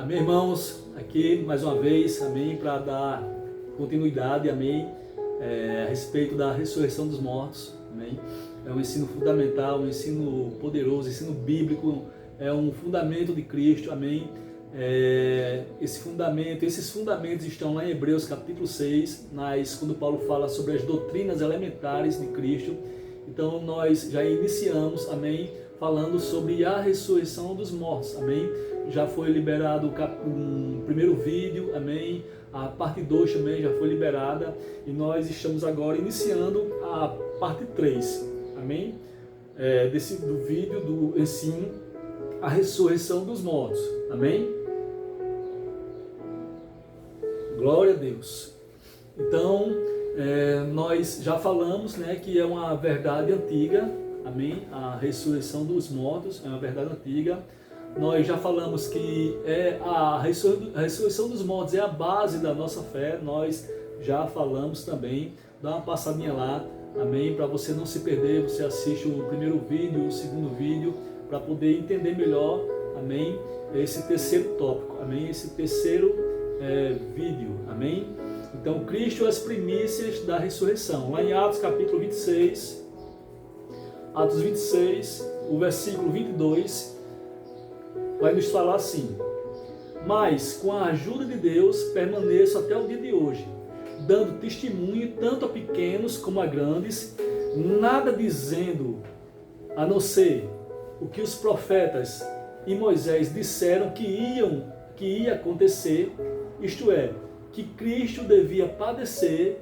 Amém, irmãos? Aqui mais uma vez, amém, para dar continuidade, amém, a respeito da ressurreição dos mortos, amém. É um ensino fundamental, um ensino poderoso, ensino bíblico, é um fundamento de Cristo, amém. Esses fundamentos estão lá em Hebreus capítulo 6, quando Paulo fala sobre as doutrinas elementares de Cristo. Então nós já iniciamos, amém, falando sobre a ressurreição dos mortos, amém. Já foi liberado um primeiro vídeo, amém. A parte 2 também já foi liberada e nós estamos agora iniciando a parte 3, amém, do vídeo do ensino, a ressurreição dos mortos, amém. Glória a Deus. Então, nós já falamos, né, que é uma verdade antiga, amém? A ressurreição dos mortos é uma verdade antiga. Nós já falamos que a ressurreição dos mortos é a base da nossa fé. Nós já falamos também. Dá uma passadinha lá, amém? Para você não se perder, você assiste o primeiro vídeo, o segundo vídeo, para poder entender melhor, amém? Esse terceiro tópico, amém? Esse terceiro vídeo, amém? Então, Cristo é as primícias da ressurreição. Lá em Atos capítulo 26, Atos 26, o versículo 22, vai nos falar assim: mas com a ajuda de Deus permaneço até o dia de hoje, dando testemunho tanto a pequenos como a grandes, nada dizendo a não ser o que os profetas e Moisés disseram que ia acontecer, isto é, que Cristo devia padecer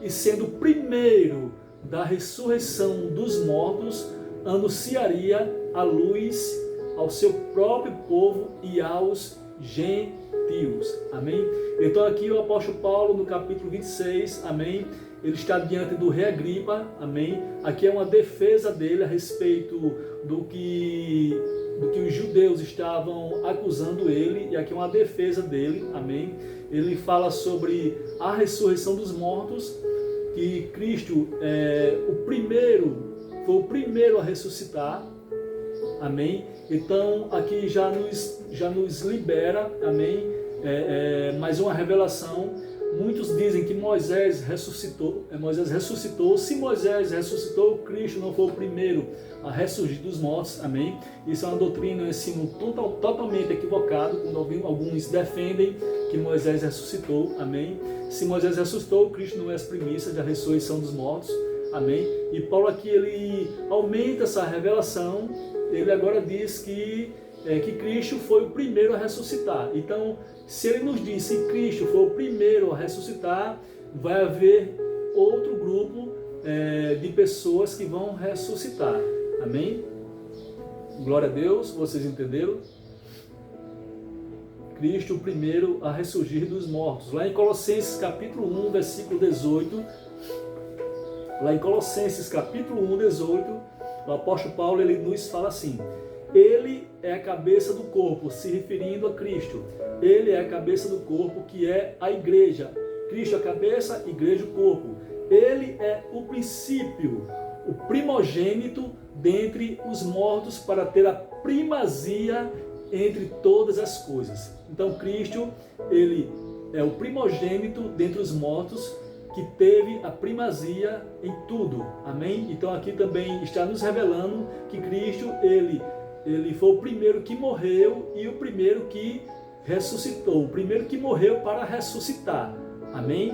e, sendo o primeiro da ressurreição dos mortos, anunciaria a luz ao seu próprio povo e aos gentios. Amém? Então aqui o apóstolo Paulo, no capítulo 26, amém, ele está diante do rei Agripa, amém. Aqui é uma defesa dele a respeito do que os judeus estavam acusando ele, e aqui é uma defesa dele, amém. Ele fala sobre a ressurreição dos mortos, que Cristo foi o primeiro a ressuscitar, amém. Então aqui já nos libera, amém, mais uma revelação. Muitos dizem que Moisés ressuscitou. Se Moisés ressuscitou, Cristo não foi o primeiro a ressurgir dos mortos, amém. Isso é uma doutrina, um ensino totalmente equivocado, quando alguns defendem que Moisés ressuscitou, amém. Se Moisés ressuscitou, Cristo não é as primícias da ressurreição dos mortos, amém. E Paulo aqui, ele aumenta essa revelação. Ele agora diz que Cristo foi o primeiro a ressuscitar. Então, se ele nos diz que Cristo foi o primeiro a ressuscitar, vai haver outro grupo de pessoas que vão ressuscitar. Amém? Glória a Deus, vocês entenderam? Cristo o primeiro a ressurgir dos mortos. Lá em Colossenses capítulo 1, versículo 18. Lá em Colossenses capítulo 1, 18, o apóstolo Paulo, ele nos fala assim: ele é a cabeça do corpo, se referindo a Cristo. Ele é a cabeça do corpo, que é a igreja. Cristo é a cabeça, igreja o corpo. Ele é o princípio, o primogênito dentre os mortos, para ter a primazia entre todas as coisas. Então Cristo, ele é o primogênito dentre os mortos, que teve a primazia em tudo. Amém? Então aqui também está nos revelando que Cristo, ele foi o primeiro que morreu e o primeiro que ressuscitou. O primeiro que morreu para ressuscitar. Amém?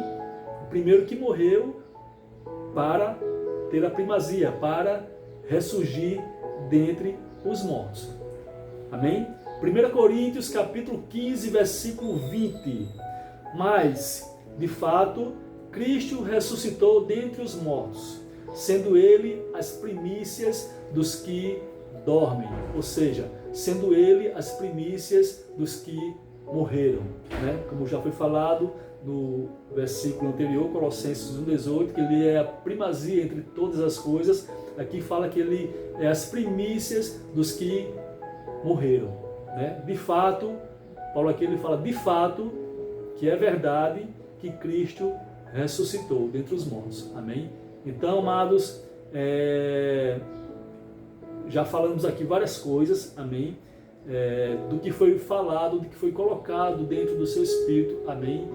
O primeiro que morreu para ter a primazia, para ressurgir dentre os mortos. Amém? 1 Coríntios capítulo 15, versículo 20. Mas, de fato, Cristo ressuscitou dentre os mortos, sendo ele as primícias dos que dormem, ou seja, sendo ele as primícias dos que morreram, né? Como já foi falado no versículo anterior, Colossenses 1,18, que ele é a primazia entre todas as coisas. Aqui fala que ele é as primícias dos que morreram, né? De fato, Paulo aqui ele fala de fato que é verdade que Cristo ressuscitou dentre os mortos, amém? Então, amados, já falamos aqui várias coisas, amém? do que foi falado, do que foi colocado dentro do seu espírito, amém?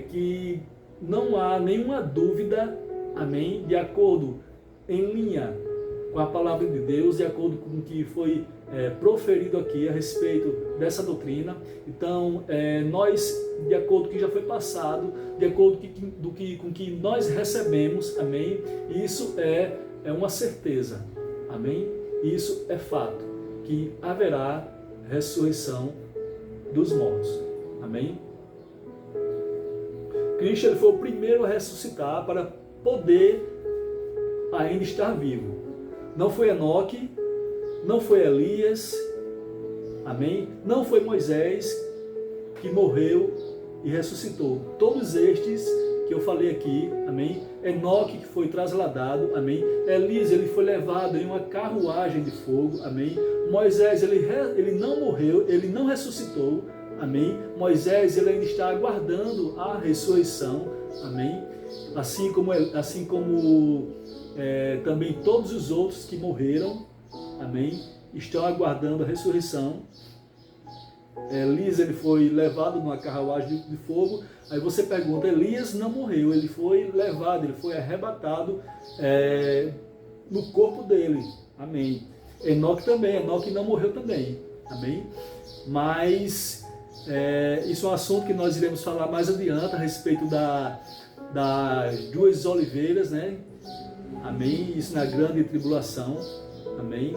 Que não há nenhuma dúvida, amém? De acordo, em linha com a palavra de Deus, de acordo com o que foi proferido aqui a respeito dessa doutrina. Então, nós, de acordo com o que já foi passado, de acordo com o que nós recebemos, amém? Isso é uma certeza, amém? Isso é fato, que haverá ressurreição dos mortos, amém? Cristo ele foi o primeiro a ressuscitar para poder ainda estar vivo. Não foi Enoque, não foi Elias, amém? Não foi Moisés que morreu e ressuscitou. Todos estes que eu falei aqui, amém? Enoque que foi trasladado, amém? Elias ele foi levado em uma carruagem de fogo, amém? Moisés ele não morreu, ele não ressuscitou, amém? Moisés ele ainda está aguardando a ressurreição, amém? Assim como também todos os outros que morreram, amém? Estão aguardando a ressurreição. Elias ele foi levado numa carruagem de fogo. Aí você pergunta, Elias não morreu, ele foi levado, ele foi arrebatado no corpo dele, amém? Enoque também, Enoque não morreu também, amém? Mas isso é um assunto que nós iremos falar mais adiante a respeito das duas oliveiras, né? Amém? Isso na grande tribulação, amém?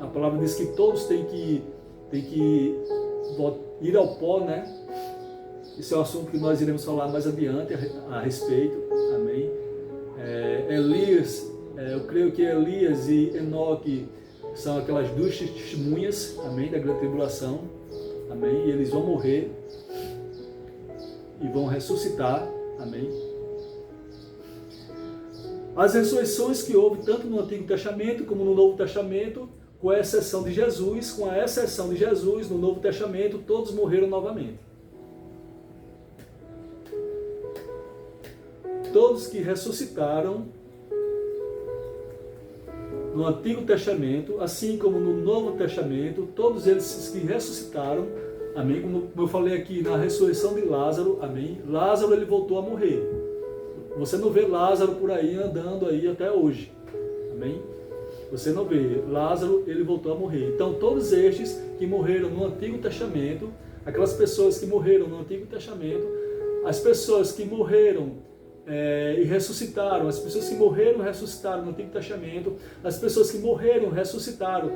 A palavra diz que todos têm que ir ao pó, né? Isso é um assunto que nós iremos falar mais adiante a respeito, amém? Elias, eu creio que Elias e Enoque são aquelas duas testemunhas, amém? Da grande tribulação, amém? E eles vão morrer e vão ressuscitar, amém? As ressurreições que houve tanto no Antigo Testamento como no Novo Testamento, com a exceção de Jesus, no Novo Testamento, todos morreram novamente. Todos que ressuscitaram no Antigo Testamento, assim como no Novo Testamento, todos eles que ressuscitaram, amém? Como eu falei aqui na ressurreição de Lázaro, amém? Lázaro ele voltou a morrer. Você não vê Lázaro por aí andando aí até hoje, amém? Você não vê. Lázaro, ele voltou a morrer. Então, todos estes que morreram no Antigo Testamento, aquelas pessoas que morreram no Antigo Testamento, as pessoas que morreram e ressuscitaram, as pessoas que morreram e ressuscitaram no Antigo Testamento, as pessoas que morreram e ressuscitaram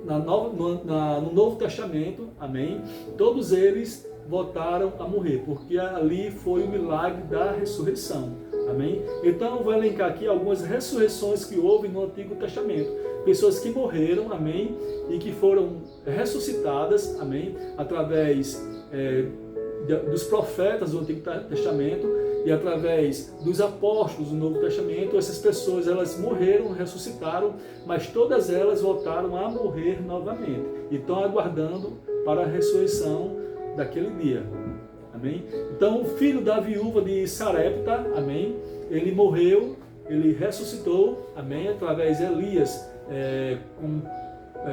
no Novo Testamento, amém? Todos eles voltaram a morrer, porque ali foi o milagre da ressurreição. Amém? Então eu vou elencar aqui algumas ressurreições que houve no Antigo Testamento. Pessoas que morreram, amém? E que foram ressuscitadas, amém? Através dos profetas do Antigo Testamento e através dos apóstolos do Novo Testamento. Essas pessoas, elas morreram, ressuscitaram, mas todas elas voltaram a morrer novamente. E estão aguardando para a ressurreição daquele dia. Amém? Então o filho da viúva de Sarepta, amém? Ele morreu, ele ressuscitou, amém? Através de Elias,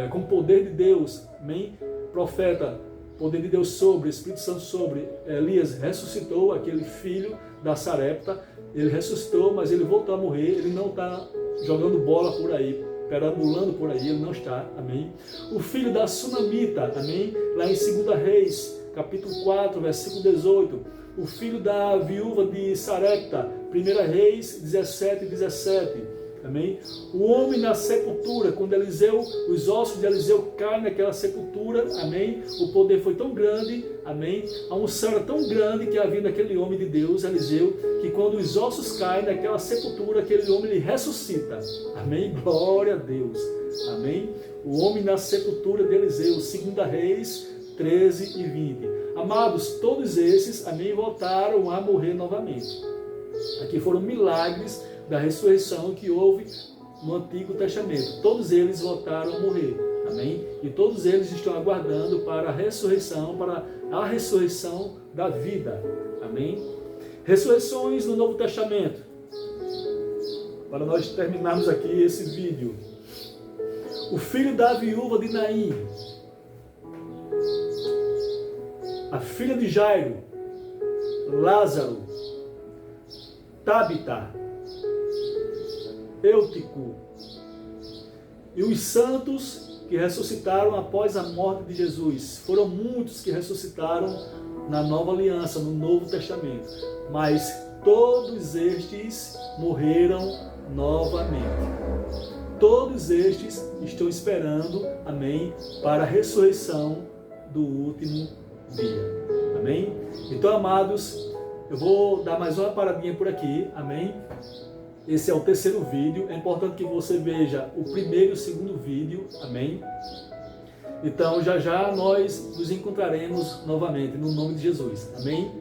com o poder de Deus, amém? Profeta, poder de Deus sobre, Espírito Santo sobre, Elias ressuscitou aquele filho da Sarepta, ele ressuscitou, mas ele voltou a morrer, ele não está jogando bola por aí, perambulando por aí, ele não está, amém? O filho da Sunamita, amém? Lá em 2 Reis, capítulo 4, versículo 18, o filho da viúva de Sarepta, 1 Reis 17, 17, amém? O homem na sepultura, quando Eliseu, os ossos de Eliseu caem naquela sepultura, amém? O poder foi tão grande, amém? A unção era tão grande que havia naquele homem de Deus, Eliseu, que quando os ossos caem naquela sepultura, aquele homem ele ressuscita, amém? Glória a Deus, amém? O homem na sepultura de Eliseu, 2 Reis 13 e 20. Amados, todos esses, amém, voltaram a morrer novamente. Aqui foram milagres da ressurreição que houve no Antigo Testamento. Todos eles voltaram a morrer, amém? E todos eles estão aguardando para a ressurreição da vida, amém? Ressurreições no Novo Testamento. Para nós terminarmos aqui esse vídeo. o filho da viúva de Naim, a filha de Jairo, Lázaro, Tabita, Eutico e os santos que ressuscitaram após a morte de Jesus. Foram muitos que ressuscitaram na Nova Aliança, no Novo Testamento, mas todos estes morreram novamente. Todos estes estão esperando, amém, para a ressurreição do último dia. Amém? Então, amados, eu vou dar mais uma paradinha por aqui, amém? Esse é o terceiro vídeo, é importante que você veja o primeiro e o segundo vídeo, amém? Então, já já nós nos encontraremos novamente, no nome de Jesus, amém?